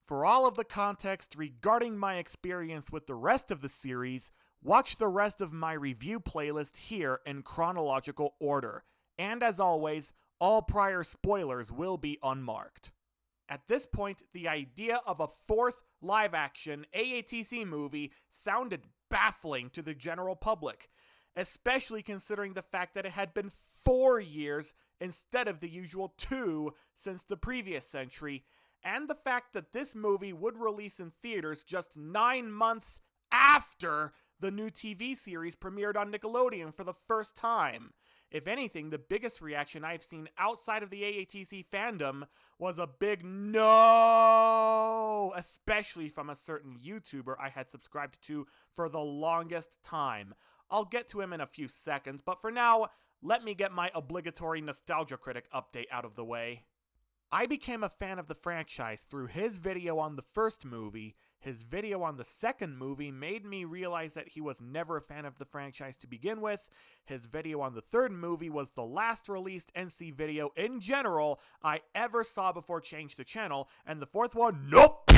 For all of the context regarding my experience with the rest of the series, watch the rest of my review playlist here in chronological order. And as always, all prior spoilers will be unmarked. At this point, the idea of a fourth live-action AATC movie sounded baffling to the general public, especially considering the fact that it had been 4 years instead of the usual 2 since the previous century, and the fact that this movie would release in theaters just 9 months after the new TV series premiered on Nickelodeon for the first time. If anything, the biggest reaction I've seen outside of the AATC fandom was a big no, especially from a certain YouTuber I had subscribed to for the longest time. I'll get to him in a few seconds, but for now, let me get my obligatory Nostalgia Critic update out of the way. I became a fan of the franchise through his video on the first movie. His video on the second movie made me realize that he was never a fan of the franchise to begin with. His video on the third movie was the last released NC video in general I ever saw before Change the Channel, and the fourth one, nope!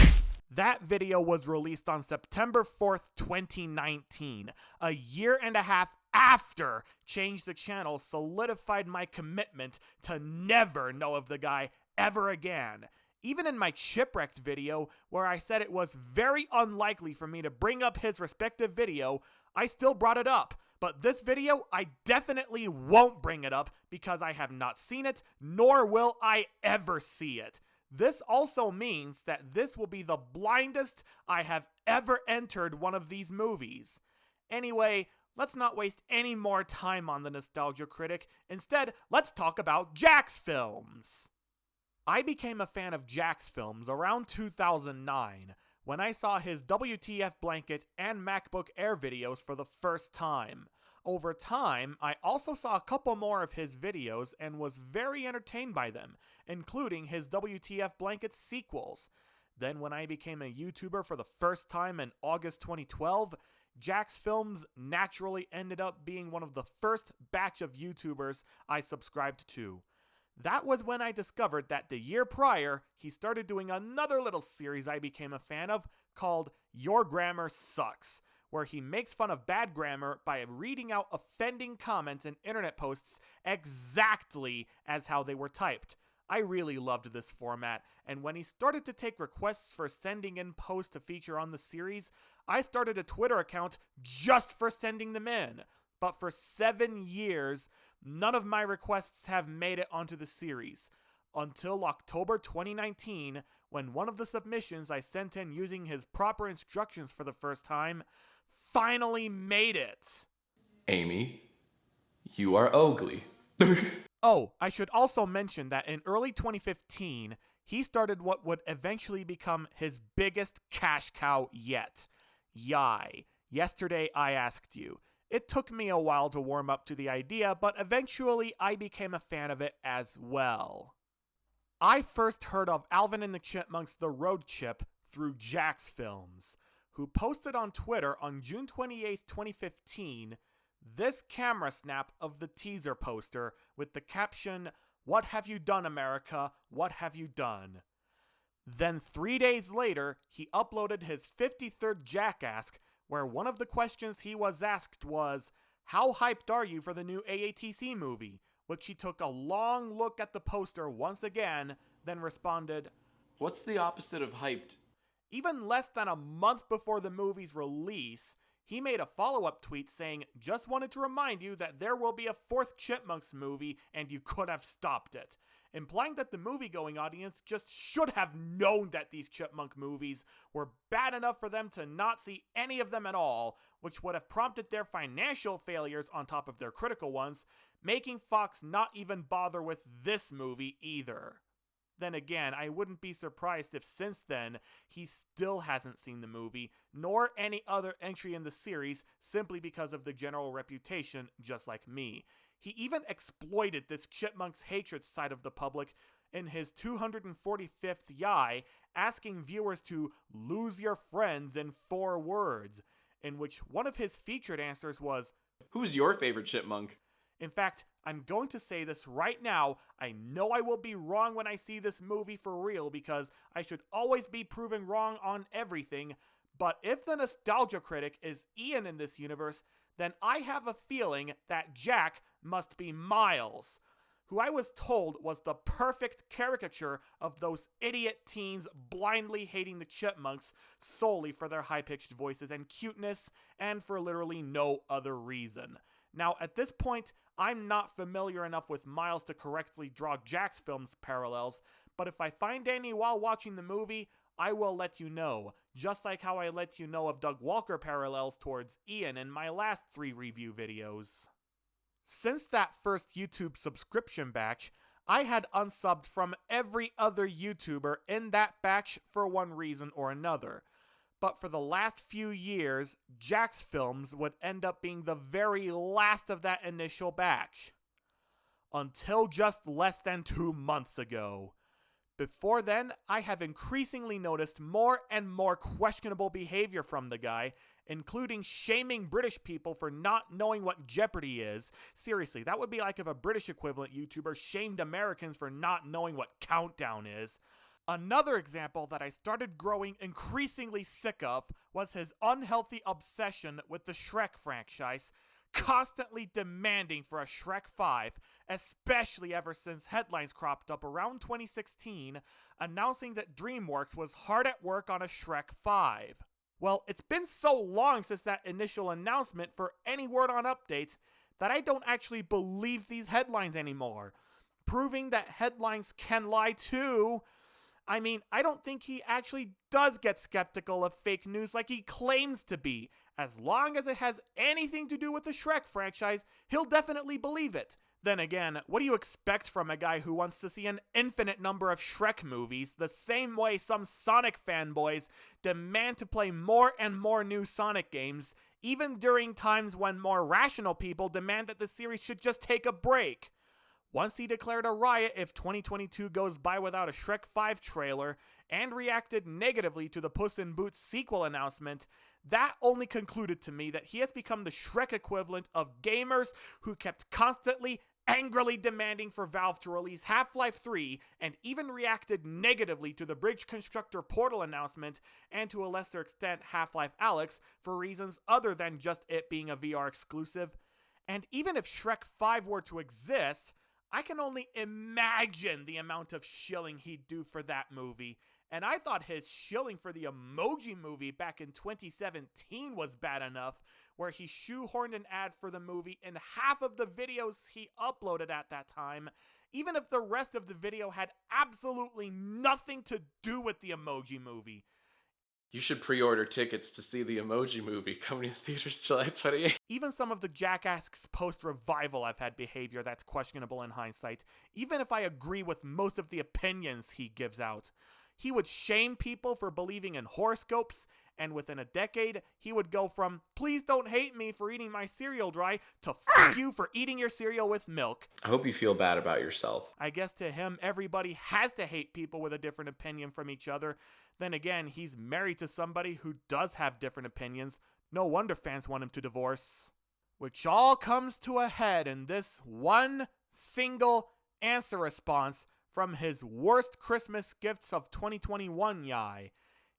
That video was released on September 4th, 2019, a year and a half after Change the Channel solidified my commitment to never know of the guy ever again. Even in my Chipwrecked video, where I said it was very unlikely for me to bring up his respective video, I still brought it up. But this video, I definitely won't bring it up because I have not seen it, nor will I ever see it. This also means that this will be the blindest I have ever entered one of these movies. Anyway, let's not waste any more time on the Nostalgia Critic. Instead, let's talk about Jacksfilms. I became a fan of Jacksfilms around 2009 when I saw his WTF Blanket and MacBook Air videos for the first time. Over time, I also saw a couple more of his videos and was very entertained by them, including his WTF Blanket sequels. Then when I became a YouTuber for the first time in August 2012, Jacksfilms naturally ended up being one of the first batch of YouTubers I subscribed to. That was when I discovered that the year prior, he started doing another little series I became a fan of called Your Grammar Sucks, where he makes fun of bad grammar by reading out offending comments in internet posts exactly as how they were typed. I really loved this format, and when he started to take requests for sending in posts to feature on the series, I started a Twitter account just for sending them in. But for 7 years, none of my requests have made it onto the series, until October 2019, when one of the submissions I sent in using his proper instructions for the first time finally made it. Amy, you are ugly. Oh, I should also mention that in early 2015, he started what would eventually become his biggest cash cow yet. Yai. Yesterday I asked you. It took me a while to warm up to the idea, but eventually I became a fan of it as well. I first heard of Alvin and the Chipmunks The Road Chip through Jacksfilms, who posted on Twitter on June 28, 2015, this camera snap of the teaser poster with the caption, "What have you done, America? What have you done?" Then 3 days later, he uploaded his 53rd Jackask, where one of the questions he was asked was, "How hyped are you for the new AATC movie?" Which he took a long look at the poster once again, then responded, What's the opposite of hyped? Even less than a month before the movie's release, he made a follow-up tweet saying, "Just wanted to remind you that there will be a 4th Chipmunks movie and you could have stopped it," implying that the movie-going audience just should have known that these Chipmunk movies were bad enough for them to not see any of them at all, which would have prompted their financial failures on top of their critical ones, making Fox not even bother with this movie either. Then again, I wouldn't be surprised if since then, he still hasn't seen the movie, nor any other entry in the series, simply because of the general reputation, just like me. He even exploited this Chipmunks hatred side of the public in his 245th Yai, asking viewers to lose your friends in 4 words, in which one of his featured answers was, Who's your favorite chipmunk? In fact, I'm going to say this right now. I know I will be wrong when I see this movie for real because I should always be proven wrong on everything. But if the Nostalgia Critic is Ian in this universe, then I have a feeling that Jack must be Miles, who I was told was the perfect caricature of those idiot teens blindly hating the Chipmunks solely for their high-pitched voices and cuteness, and for literally no other reason. Now, at this point, I'm not familiar enough with Miles to correctly draw Jacksfilms parallels, but if I find any while watching the movie, I will let you know, just like how I let you know of Doug Walker parallels towards Ian in my last 3 review videos. Since that first YouTube subscription batch, I had unsubbed from every other YouTuber in that batch for one reason or another. But for the last few years, Jacksfilms would end up being the very last of that initial batch. Until just less than 2 months ago. Before then, I have increasingly noticed more and more questionable behavior from the guy, including shaming British people for not knowing what Jeopardy is. Seriously, that would be like if a British equivalent YouTuber shamed Americans for not knowing what Countdown is. Another example that I started growing increasingly sick of was his unhealthy obsession with the Shrek franchise, constantly demanding for a Shrek 5, especially ever since headlines cropped up around 2016 announcing that DreamWorks was hard at work on a Shrek 5. Well, it's been so long since that initial announcement for any word on updates that I don't actually believe these headlines anymore, proving that headlines can lie too. I mean, I don't think he actually does get skeptical of fake news like he claims to be. As long as it has anything to do with the Shrek franchise, he'll definitely believe it. Then again, what do you expect from a guy who wants to see an infinite number of Shrek movies, the same way some Sonic fanboys demand to play more and more new Sonic games, even during times when more rational people demand that the series should just take a break? Once he declared a riot if 2022 goes by without a Shrek 5 trailer, and reacted negatively to the Puss in Boots sequel announcement, that only concluded to me that he has become the Shrek equivalent of gamers who kept constantly, angrily demanding for Valve to release Half-Life 3, and even reacted negatively to the Bridge Constructor Portal announcement, and to a lesser extent Half-Life Alyx, for reasons other than just it being a VR exclusive. And even if Shrek 5 were to exist, I can only imagine the amount of shilling he'd do for that movie. And I thought his shilling for the Emoji Movie back in 2017 was bad enough, where he shoehorned an ad for the movie in half of the videos he uploaded at that time, even if the rest of the video had absolutely nothing to do with the Emoji Movie. You should pre-order tickets to see the Emoji Movie coming to theaters July 28th. Even some of the Jackass post-revival have had behavior that's questionable in hindsight, even if I agree with most of the opinions he gives out. He would shame people for believing in horoscopes, and within a decade, he would go from, please don't hate me for eating my cereal dry, to fuck you for eating your cereal with milk. I hope you feel bad about yourself. I guess to him, everybody has to hate people with a different opinion from each other. Then again, he's married to somebody who does have different opinions. No wonder fans want him to divorce. Which all comes to a head in this one single answer response from his worst Christmas gifts of 2021 yai.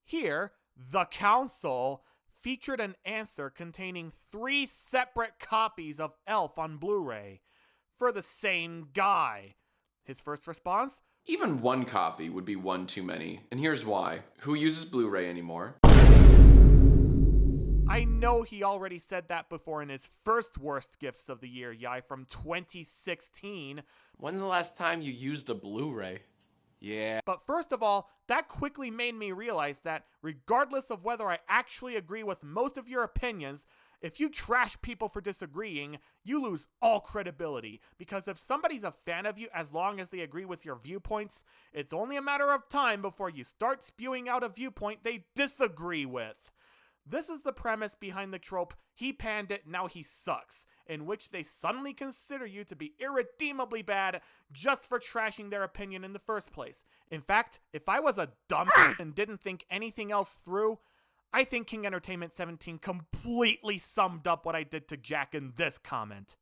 Here, the Council featured an answer containing 3 separate copies of Elf on Blu-ray for the same guy. His first response? Even one copy would be one too many, and here's why. Who uses Blu-ray anymore? I know he already said that before in his first worst gifts of the year yai from 2016. When's the last time you used a Blu-ray? Yeah. But first of all, that quickly made me realize that regardless of whether I actually agree with most of your opinions, if you trash people for disagreeing, you lose all credibility. Because if somebody's a fan of you as long as they agree with your viewpoints, it's only a matter of time before you start spewing out a viewpoint they disagree with. This is the premise behind the trope, he panned it, now he sucks, in which they suddenly consider you to be irredeemably bad just for trashing their opinion in the first place. In fact, if I was a dumb and didn't think anything else through, I think King Entertainment 17 completely summed up what I did to Jack in this comment.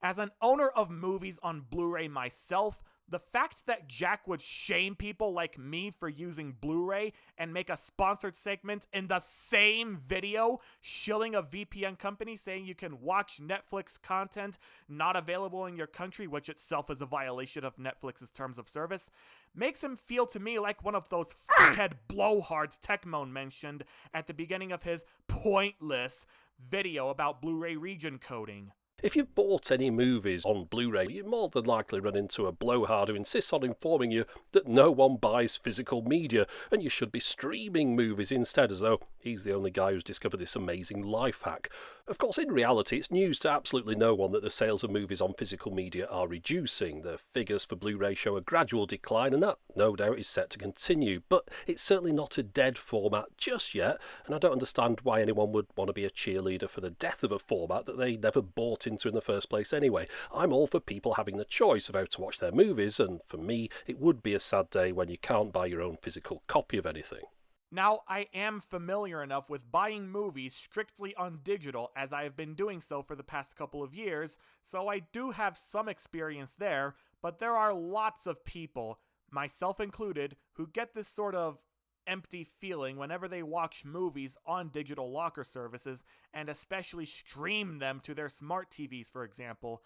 As an owner of movies on Blu-ray myself, the fact that Jack would shame people like me for using Blu-ray and make a sponsored segment in the same video shilling a VPN company saying you can watch Netflix content not available in your country, which itself is a violation of Netflix's terms of service, makes him feel to me like one of those fuckhead blowhards Tecmo mentioned at the beginning of his pointless video about Blu-ray region coding. If you've bought any movies on Blu-ray, you more than likely run into a blowhard who insists on informing you that no one buys physical media and you should be streaming movies instead, as though he's the only guy who's discovered this amazing life hack. Of course, in reality, it's news to absolutely no one that the sales of movies on physical media are reducing. The figures for Blu-ray show a gradual decline, and that, no doubt, is set to continue. But it's certainly not a dead format just yet, and I don't understand why anyone would want to be a cheerleader for the death of a format that they never bought into in the first place anyway. I'm all for people having the choice of how to watch their movies, and for me, it would be a sad day when you can't buy your own physical copy of anything. Now, I am familiar enough with buying movies strictly on digital, as I have been doing so for the past couple of years, so I do have some experience there, but there are lots of people, myself included, who get this sort of empty feeling whenever they watch movies on digital locker services, and especially stream them to their smart TVs, for example.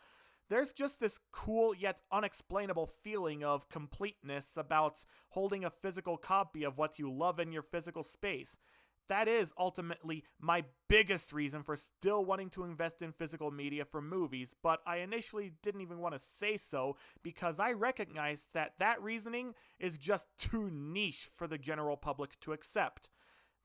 There's just this cool yet unexplainable feeling of completeness about holding a physical copy of what you love in your physical space. That is ultimately my biggest reason for still wanting to invest in physical media for movies, but I initially didn't even want to say so because I recognize that that reasoning is just too niche for the general public to accept.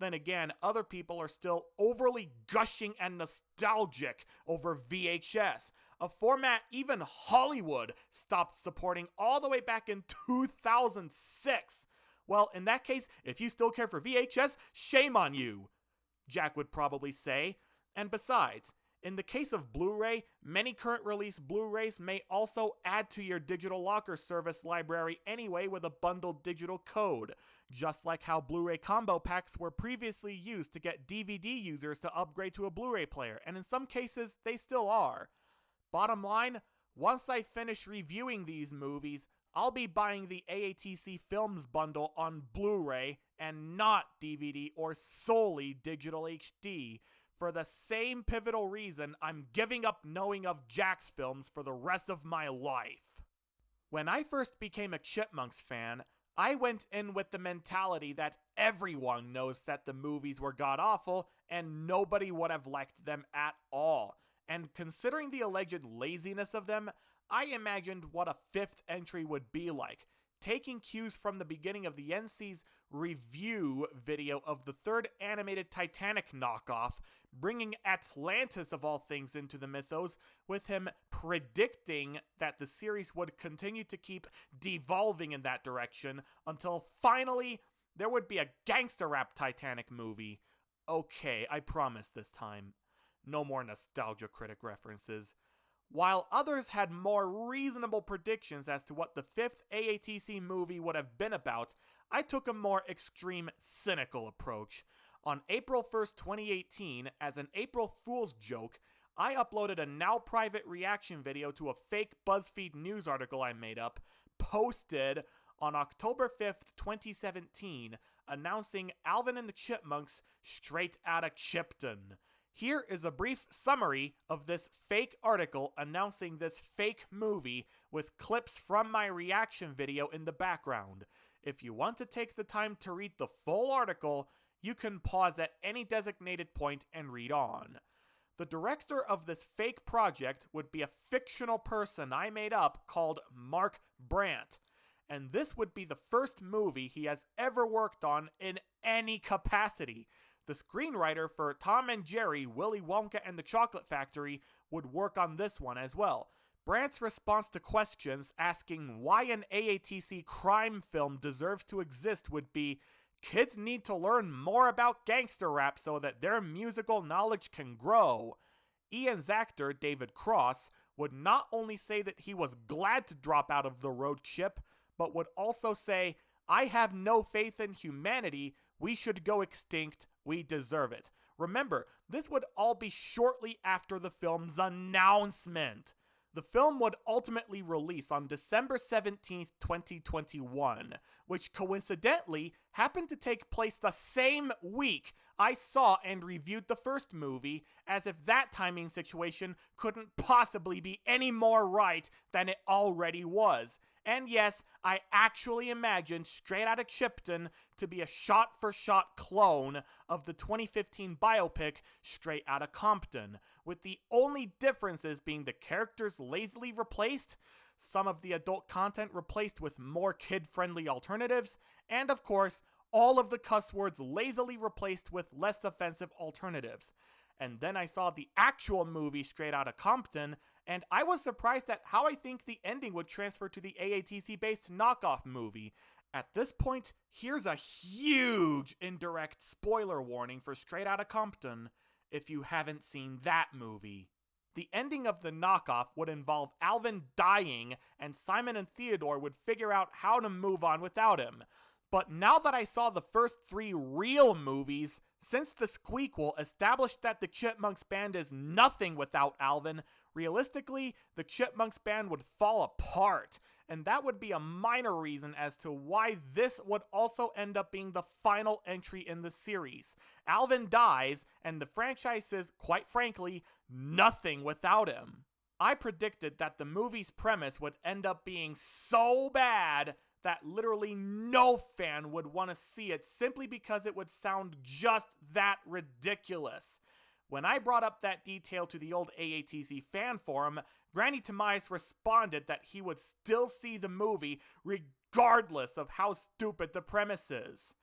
Then again, other people are still overly gushing and nostalgic over VHS, a format even Hollywood stopped supporting all the way back in 2006. Well, in that case, if you still care for VHS, shame on you, Jack would probably say. And besides, in the case of Blu-ray, many current release Blu-rays may also add to your digital locker service library anyway with a bundled digital code, just like how Blu-ray combo packs were previously used to get DVD users to upgrade to a Blu-ray player, and in some cases, they still are. Bottom line, once I finish reviewing these movies, I'll be buying the AATC Films bundle on Blu-ray and not DVD or solely digital HD, for the same pivotal reason I'm giving up knowing of Jacksfilms for the rest of my life. When I first became a Chipmunks fan, I went in with the mentality that everyone knows that the movies were god-awful and nobody would have liked them at all. And considering the alleged laziness of them, I imagined what a fifth entry would be like, taking cues from the beginning of the NC's review video of the third animated Titanic knockoff, bringing Atlantis of all things into the mythos, with him predicting that the series would continue to keep devolving in that direction until finally there would be a gangster rap Titanic movie. Okay, I promise this time. No more Nostalgia Critic references. While others had more reasonable predictions as to what the fifth AATC movie would have been about, I took a more extreme, cynical approach. On April 1st, 2018, as an April Fool's joke, I uploaded a now private reaction video to a fake BuzzFeed news article I made up, posted on October 5th, 2017, announcing Alvin and the Chipmunks straight outta Chipton. Here is a brief summary of this fake article announcing this fake movie with clips from my reaction video in the background. If you want to take the time to read the full article, you can pause at any designated point and read on. The director of this fake project would be a fictional person I made up called Mark Brandt, and this would be the first movie he has ever worked on in any capacity. The screenwriter for Tom and Jerry, Willy Wonka and the Chocolate Factory would work on this one as well. Brandt's response to questions asking why an AATC crime film deserves to exist would be, kids need to learn more about gangster rap so that their musical knowledge can grow. Ian's actor, David Cross, would not only say that he was glad to drop out of the road Chip, but would also say, I have no faith in humanity, we should go extinct, we deserve it. Remember, this would all be shortly after the film's announcement. The film would ultimately release on December 17th, 2021, which coincidentally happened to take place the same week I saw and reviewed the first movie, as if that timing situation couldn't possibly be any more right than it already was. And yes, I actually imagined Straight Outta Chipton to be a shot-for-shot clone of the 2015 biopic Straight Outta Compton, with the only differences being the characters lazily replaced, some of the adult content replaced with more kid-friendly alternatives, and of course, all of the cuss words lazily replaced with less offensive alternatives. And then I saw the actual movie Straight Outta Compton, and I was surprised at how I think the ending would transfer to the AATC-based knockoff movie. At this point, here's a huge indirect spoiler warning for Straight Outta Compton if you haven't seen that movie. The ending of the knockoff would involve Alvin dying, and Simon and Theodore would figure out how to move on without him. But now that I saw the first 3 real movies, since the squeakquel established that the Chipmunks band is nothing without Alvin, realistically, the Chipmunks band would fall apart, and that would be a minor reason as to why this would also end up being the final entry in the series. Alvin dies, and the franchise is, quite frankly, nothing without him. I predicted that the movie's premise would end up being so bad that literally no fan would want to see it simply because it would sound just that ridiculous. When I brought up that detail to the old AATC fan forum, Granny Tomias responded that he would still see the movie regardless of how stupid the premise is.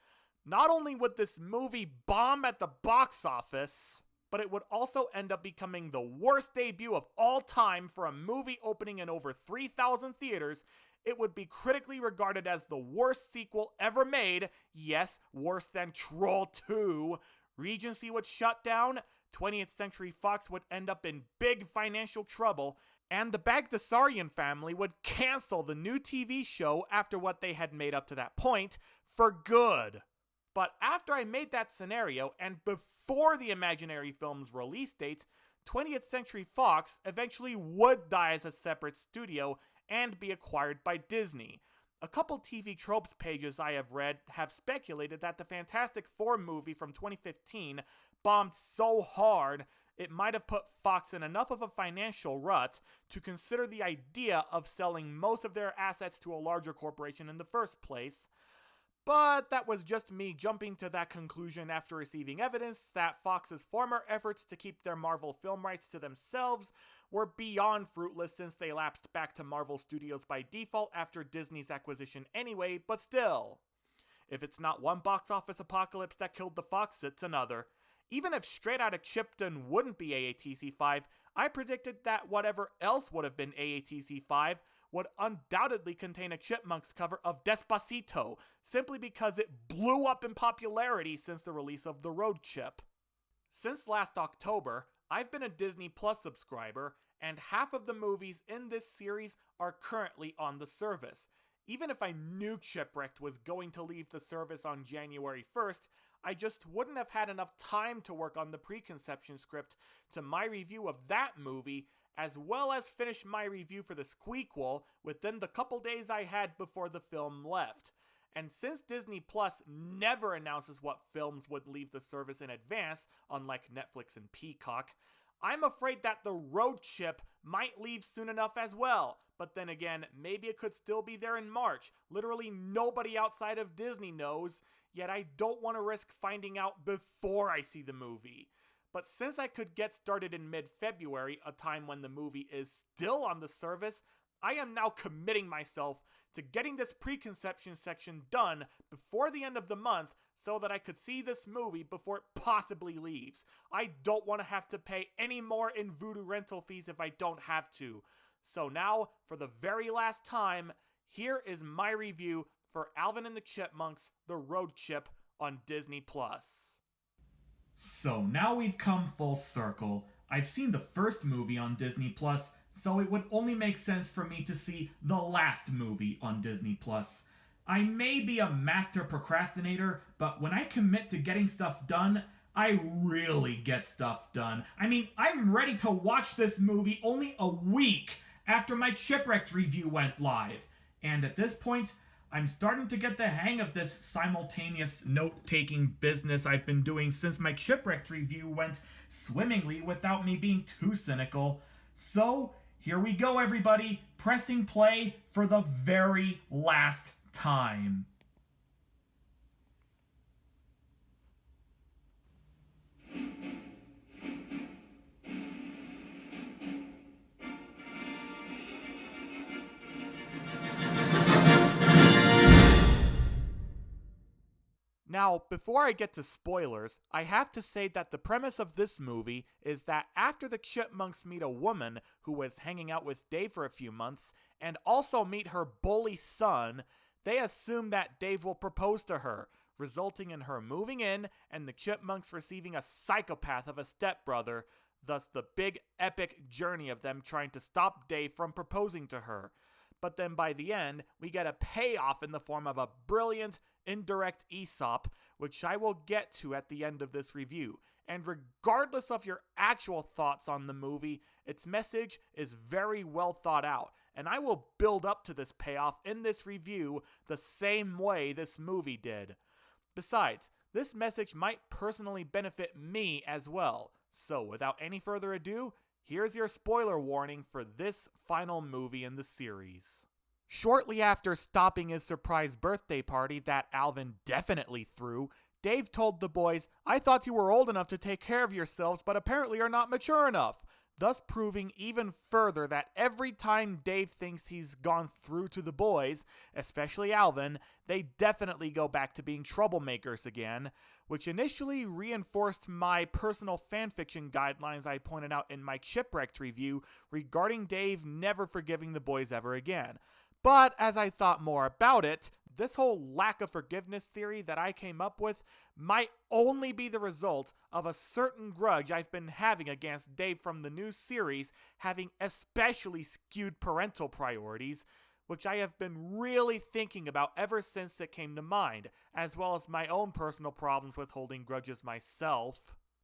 Not only would this movie bomb at the box office, but it would also end up becoming the worst debut of all time for a movie opening in over 3,000 theaters. It would be critically regarded as the worst sequel ever made, yes, worse than Troll 2. Regency would shut down, 20th Century Fox would end up in big financial trouble, and the Bagdasarian family would cancel the new TV show after what they had made up to that point, for good. But after I made that scenario, and before the imaginary film's release date, 20th Century Fox eventually would die as a separate studio and be acquired by Disney. A couple TV Tropes pages I have read have speculated that the Fantastic Four movie from 2015 bombed so hard it might have put Fox in enough of a financial rut to consider the idea of selling most of their assets to a larger corporation in the first place. But that was just me jumping to that conclusion after receiving evidence that Fox's former efforts to keep their Marvel film rights to themselves were beyond fruitless since they lapsed back to Marvel Studios by default after Disney's acquisition anyway, but still. If it's not one box office apocalypse that killed the Fox, it's another. Even if Straight Outta Chipton wouldn't be AATC 5, I predicted that whatever else would have been AATC 5 would undoubtedly contain a Chipmunks cover of Despacito, simply because it blew up in popularity since the release of The Road Chip. Since last October, I've been a Disney Plus subscriber, and half of the movies in this series are currently on the service. Even if I knew Chipwrecked was going to leave the service on January 1st, I just wouldn't have had enough time to work on the preconception script to my review of that movie, as well as finish my review for the squeakquel within the couple days I had before the film left. And since Disney Plus never announces what films would leave the service in advance, unlike Netflix and Peacock, I'm afraid that The Road Chip might leave soon enough as well. But then again, maybe it could still be there in March. Literally nobody outside of Disney knows, yet I don't want to risk finding out before I see the movie. But since I could get started in mid-February, a time when the movie is still on the service, I am now committing myself to getting this preconception section done before the end of the month so that I could see this movie before it possibly leaves. I don't want to have to pay any more in Vudu rental fees if I don't have to. So now, for the very last time, here is my review for Alvin and the Chipmunks, The Road Chip on Disney+. So now we've come full circle. I've seen the first movie on Disney+, so it would only make sense for me to see the last movie on Disney+. I may be a master procrastinator, but when I commit to getting stuff done, I really get stuff done. I mean, I'm ready to watch this movie only a week after my Chipwrecked review went live. And at this point, I'm starting to get the hang of this simultaneous note-taking business I've been doing since my Chipwrecked review went swimmingly without me being too cynical. So, here we go, everybody, pressing play for the very last time. Now, before I get to spoilers, I have to say that the premise of this movie is that after the Chipmunks meet a woman who was hanging out with Dave for a few months, and also meet her bully son, they assume that Dave will propose to her, resulting in her moving in and the Chipmunks receiving a psychopath of a stepbrother, thus the big epic journey of them trying to stop Dave from proposing to her. But then by the end, we get a payoff in the form of a brilliant, indirect Aesop, which I will get to at the end of this review. And regardless of your actual thoughts on the movie, its message is very well thought out, and I will build up to this payoff in this review the same way this movie did. Besides, this message might personally benefit me as well. So without any further ado, here's your spoiler warning for this final movie in the series. Shortly after stopping his surprise birthday party that Alvin definitely threw, Dave told the boys, "I thought you were old enough to take care of yourselves, but apparently are not mature enough," thus proving even further that every time Dave thinks he's gone through to the boys, especially Alvin, they definitely go back to being troublemakers again, which initially reinforced my personal fanfiction guidelines I pointed out in my Chipwrecked review regarding Dave never forgiving the boys ever again. But as I thought more about it, this whole lack of forgiveness theory that I came up with might only be the result of a certain grudge I've been having against Dave from the new series having especially skewed parental priorities, which I have been really thinking about ever since it came to mind, as well as my own personal problems with holding grudges myself.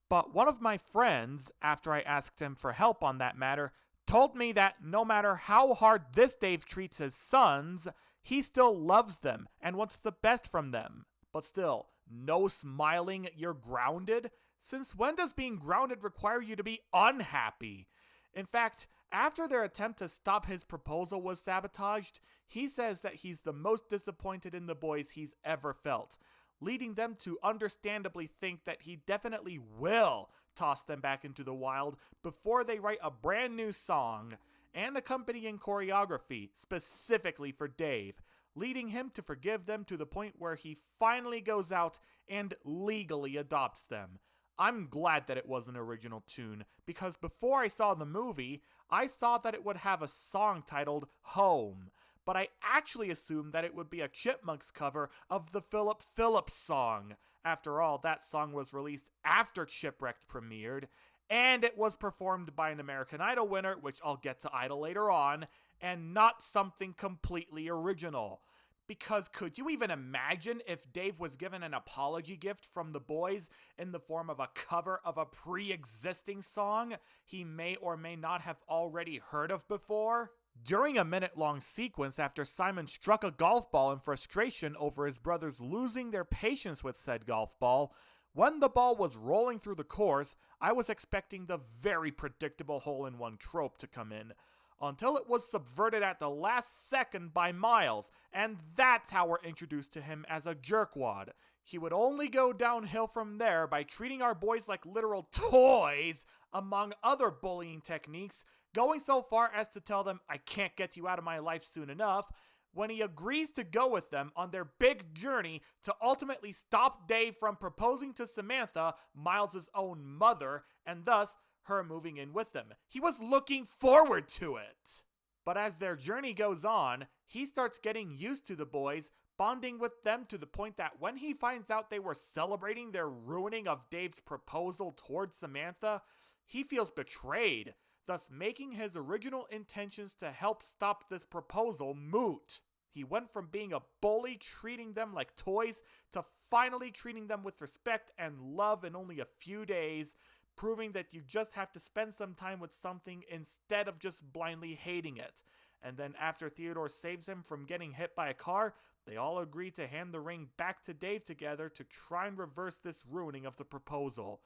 But one of my friends, after I asked him for help on that matter, told me that no matter how hard this Dave treats his sons, he still loves them and wants the best from them. But still, no smiling, you're grounded? Since when does being grounded require you to be unhappy? In fact, after their attempt to stop his proposal was sabotaged, he says that he's the most disappointed in the boys he's ever felt, leading them to understandably think that he definitely will toss them back into the wild before they write a brand new song and accompanying choreography specifically for Dave, leading him to forgive them to the point where he finally goes out and legally adopts them. I'm glad that it was an original tune, because before I saw the movie, I saw that it would have a song titled Home, but I actually assumed that it would be a Chipmunks cover of the Philip Phillips song. After all, that song was released after Chipwrecked premiered, and it was performed by an American Idol winner, which I'll get to Idol later on, and not something completely original. Because could you even imagine if Dave was given an apology gift from the boys in the form of a cover of a pre-existing song he may or may not have already heard of before? During a minute-long sequence after Simon struck a golf ball in frustration over his brothers losing their patience with said golf ball, when the ball was rolling through the course, I was expecting the very predictable hole-in-one trope to come in, until it was subverted at the last second by Miles, and that's how we're introduced to him as a jerkwad. He would only go downhill from there by treating our boys like literal toys, among other bullying techniques, going so far as to tell them, "I can't get you out of my life soon enough," when he agrees to go with them on their big journey to ultimately stop Dave from proposing to Samantha, Miles' own mother, and thus her moving in with them. He was looking forward to it. But as their journey goes on, he starts getting used to the boys, bonding with them to the point that when he finds out they were celebrating their ruining of Dave's proposal towards Samantha, he feels betrayed, thus making his original intentions to help stop this proposal moot. He went from being a bully treating them like toys to finally treating them with respect and love in only a few days, proving that you just have to spend some time with something instead of just blindly hating it. And then after Theodore saves him from getting hit by a car, they all agree to hand the ring back to Dave together to try and reverse this ruining of the proposal.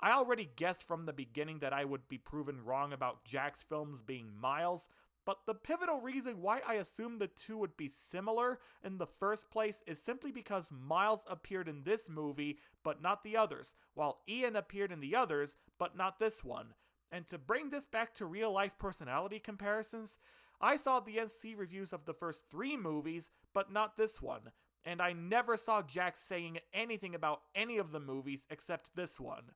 I already guessed from the beginning that I would be proven wrong about Jacksfilms being Miles, but the pivotal reason why I assumed the two would be similar in the first place is simply because Miles appeared in this movie, but not the others, while Ian appeared in the others, but not this one. And to bring this back to real-life personality comparisons, I saw the NC reviews of the first 3 movies, but not this one, and I never saw Jack saying anything about any of the movies except this one.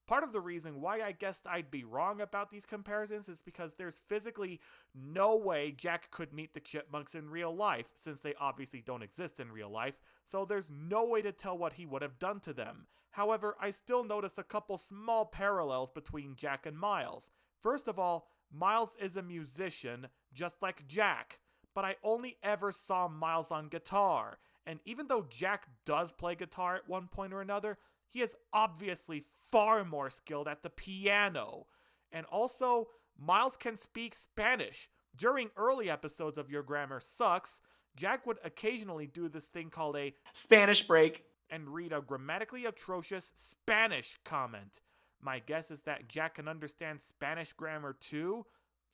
Part of the reason why I guessed I'd be wrong about these comparisons is because there's physically no way Jack could meet the Chipmunks in real life, since they obviously don't exist in real life, so there's no way to tell what he would have done to them. However, I still noticed a couple small parallels between Jack and Miles. First of all, Miles is a musician, just like Jack, but I only ever saw Miles on guitar, and even though Jack does play guitar at one point or another, he is obviously far more skilled at the piano. And also, Miles can speak Spanish. During early episodes of Your Grammar Sucks, Jack would occasionally do this thing called a Spanish break and read a grammatically atrocious Spanish comment. My guess is that Jack can understand Spanish grammar too.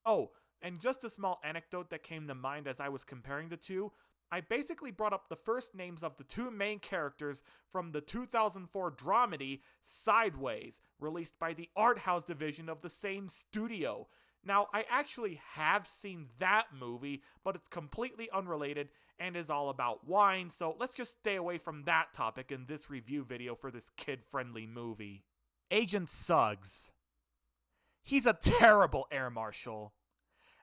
Oh, and just a small anecdote that came to mind as I was comparing the two. I basically brought up the first names of the 2 main characters from the 2004 dramedy Sideways, released by the art house division of the same studio. Now, I actually have seen that movie, but it's completely unrelated and is all about wine, so let's just stay away from that topic in this review video for this kid-friendly movie. Agent Suggs. He's a terrible air marshal.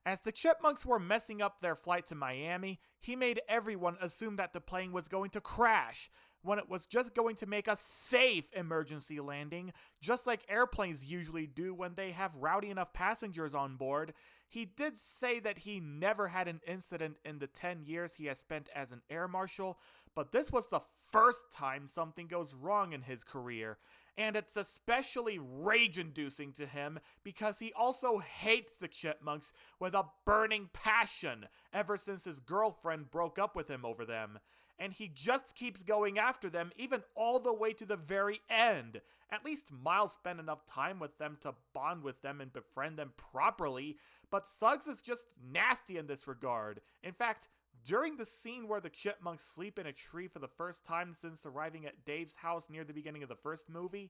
As the Chipmunks were messing up their flight to Miami, he made everyone assume that the plane was going to crash, when it was just going to make a safe emergency landing, just like airplanes usually do when they have rowdy enough passengers on board. He did say that he never had an incident in the 10 years he has spent as an air marshal, but this was the first time something goes wrong in his career. And it's especially rage-inducing to him because he also hates the Chipmunks with a burning passion ever since his girlfriend broke up with him over them. And he just keeps going after them even all the way to the very end. At least Miles spent enough time with them to bond with them and befriend them properly, but Suggs is just nasty in this regard. In fact, during the scene where the Chipmunks sleep in a tree for the first time since arriving at Dave's house near the beginning of the first movie,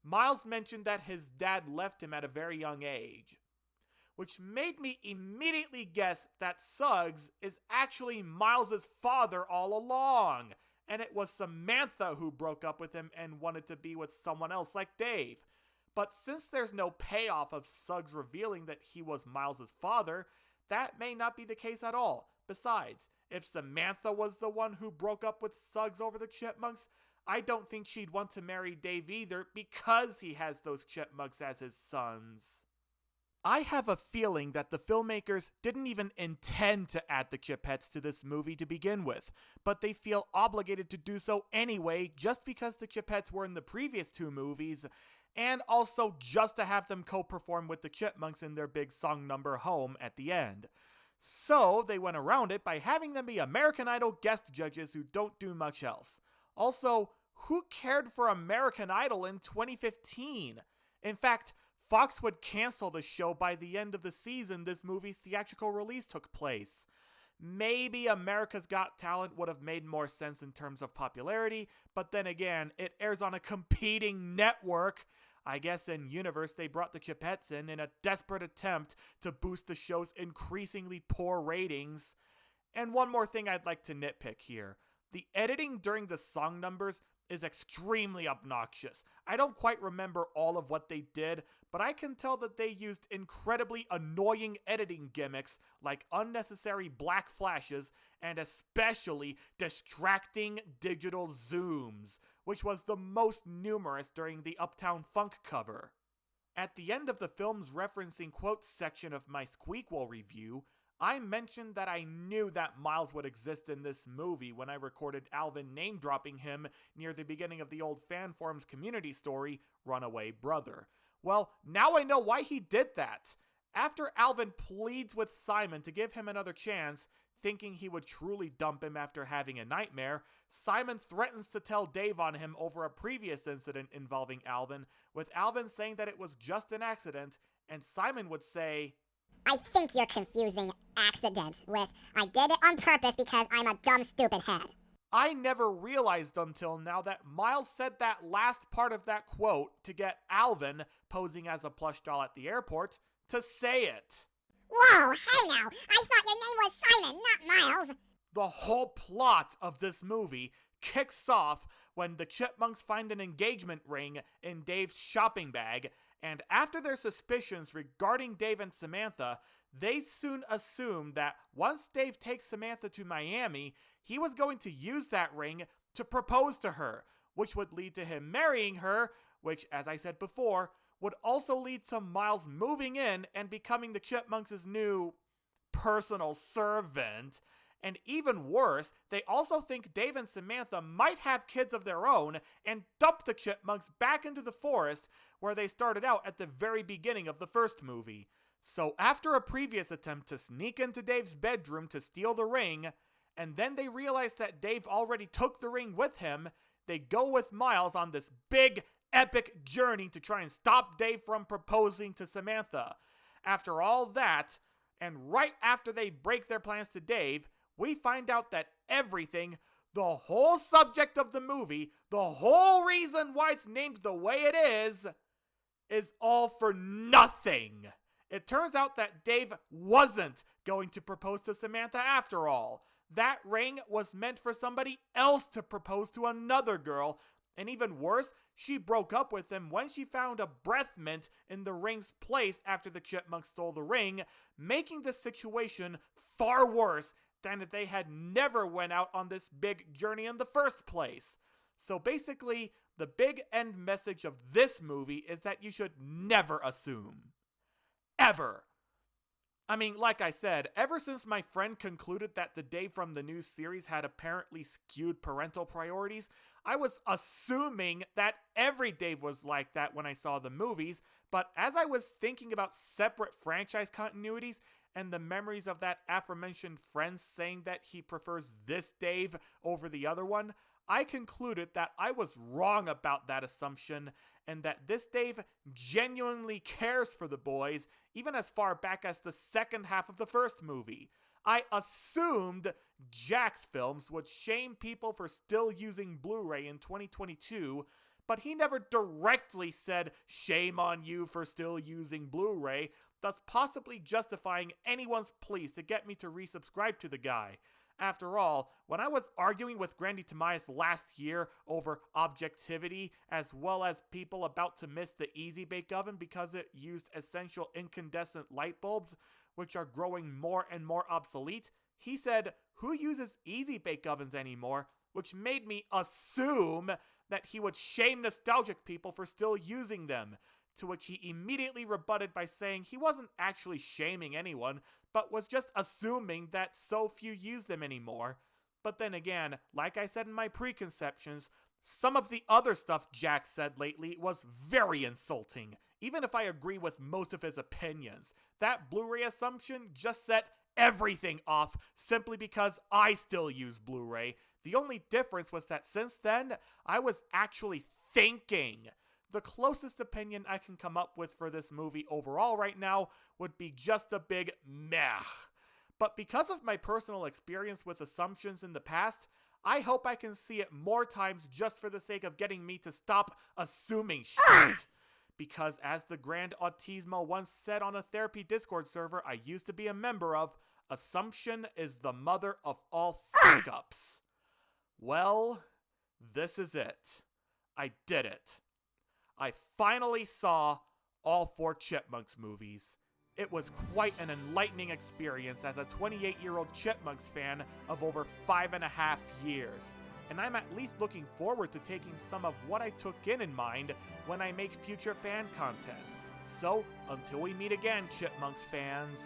Miles mentioned that his dad left him at a very young age, which made me immediately guess that Suggs is actually Miles's father all along, and it was Samantha who broke up with him and wanted to be with someone else like Dave. But since there's no payoff of Suggs revealing that he was Miles's father, that may not be the case at all. Besides, if Samantha was the one who broke up with Suggs over the Chipmunks, I don't think she'd want to marry Dave either because he has those Chipmunks as his sons. I have a feeling that the filmmakers didn't even intend to add the Chipettes to this movie to begin with, but they feel obligated to do so anyway just because the Chipettes were in the previous 2 movies, and also just to have them co-perform with the Chipmunks in their big song number Home at the end. So they went around it by having them be American Idol guest judges who don't do much else. Also, who cared for American Idol in 2015? In fact, Fox would cancel the show by the end of the season this movie's theatrical release took place. Maybe America's Got Talent would have made more sense in terms of popularity, but then again, it airs on a competing network. I guess in universe they brought the Chipettes in a desperate attempt to boost the show's increasingly poor ratings. And one more thing I'd like to nitpick here. The editing during the song numbers is extremely obnoxious. I don't quite remember all of what they did, but I can tell that they used incredibly annoying editing gimmicks like unnecessary black flashes and especially distracting digital zooms, which was the most numerous during the Uptown Funk cover. At the end of the film's referencing quotes section of my Squeakquel review, I mentioned that I knew that Miles would exist in this movie when I recorded Alvin name-dropping him near the beginning of the old fan forums community story, Runaway Brother. Well, now I know why he did that. After Alvin pleads with Simon to give him another chance, thinking he would truly dump him after having a nightmare, Simon threatens to tell Dave on him over a previous incident involving Alvin, with Alvin saying that it was just an accident, and Simon would say, I think you're confusing accident with I did it on purpose because I'm a dumb stupid head. I never realized until now that Miles said that last part of that quote to get Alvin, posing as a plush doll at the airport, to say it. Whoa, hey now, I thought your name was Simon, not Miles. The whole plot of this movie kicks off when the Chipmunks find an engagement ring in Dave's shopping bag, and after their suspicions regarding Dave and Samantha, they soon assume that once Dave takes Samantha to Miami, he was going to use that ring to propose to her, which would lead to him marrying her, which, as I said before, would also lead to Miles moving in and becoming the Chipmunks' new personal servant. And even worse, they also think Dave and Samantha might have kids of their own and dump the Chipmunks back into the forest where they started out at the very beginning of the first movie. So after a previous attempt to sneak into Dave's bedroom to steal the ring, and then they realize that Dave already took the ring with him, they go with Miles on this big, epic journey to try and stop Dave from proposing to Samantha. After all that, and right after they break their plans to Dave, we find out that everything, the whole subject of the movie, the whole reason why it's named the way it is all for nothing. It turns out that Dave wasn't going to propose to Samantha after all. That ring was meant for somebody else to propose to another girl, and even worse, she broke up with him when she found a breath mint in the ring's place after the Chipmunks stole the ring, making the situation far worse than if they had never went out on this big journey in the first place. So basically, the big end message of this movie is that you should never assume. Ever. I mean, like I said, ever since my friend concluded that the Dave from the new series had apparently skewed parental priorities, I was assuming that every Dave was like that when I saw the movies, but as I was thinking about separate franchise continuities and the memories of that aforementioned friend saying that he prefers this Dave over the other one, I concluded that I was wrong about that assumption and that this Dave genuinely cares for the boys, even as far back as the second half of the first movie. I assumed Jacksfilms would shame people for still using Blu-ray in 2022, but he never directly said, "Shame on you for still using Blu-ray," thus possibly justifying anyone's pleas to get me to resubscribe to the guy. After all, when I was arguing with Grandy Tamias last year over objectivity, as well as people about to miss the Easy Bake Oven because it used essential incandescent light bulbs, which are growing more and more obsolete, he said, "Who uses Easy Bake Ovens anymore?" which made me assume that he would shame nostalgic people for still using them, to which he immediately rebutted by saying he wasn't actually shaming anyone, but was just assuming that so few use them anymore. But then again, like I said in my preconceptions, some of the other stuff Jack said lately was very insulting, even if I agree with most of his opinions. That Blu-ray assumption just set everything off simply because I still use Blu-ray. The only difference was that since then, I was actually thinking. The closest opinion I can come up with for this movie overall right now would be just a big meh. But because of my personal experience with assumptions in the past, I hope I can see it more times just for the sake of getting me to stop assuming shit. Because as the Grand Autismo once said on a therapy Discord server I used to be a member of, assumption is the mother of all fuck-ups. Well, this is it. I did it. I finally saw all 4 Chipmunks movies. It was quite an enlightening experience as a 28-year-old Chipmunks fan of over 5.5 years, and I'm at least looking forward to taking some of what I took in mind when I make future fan content. So, until we meet again, Chipmunks fans.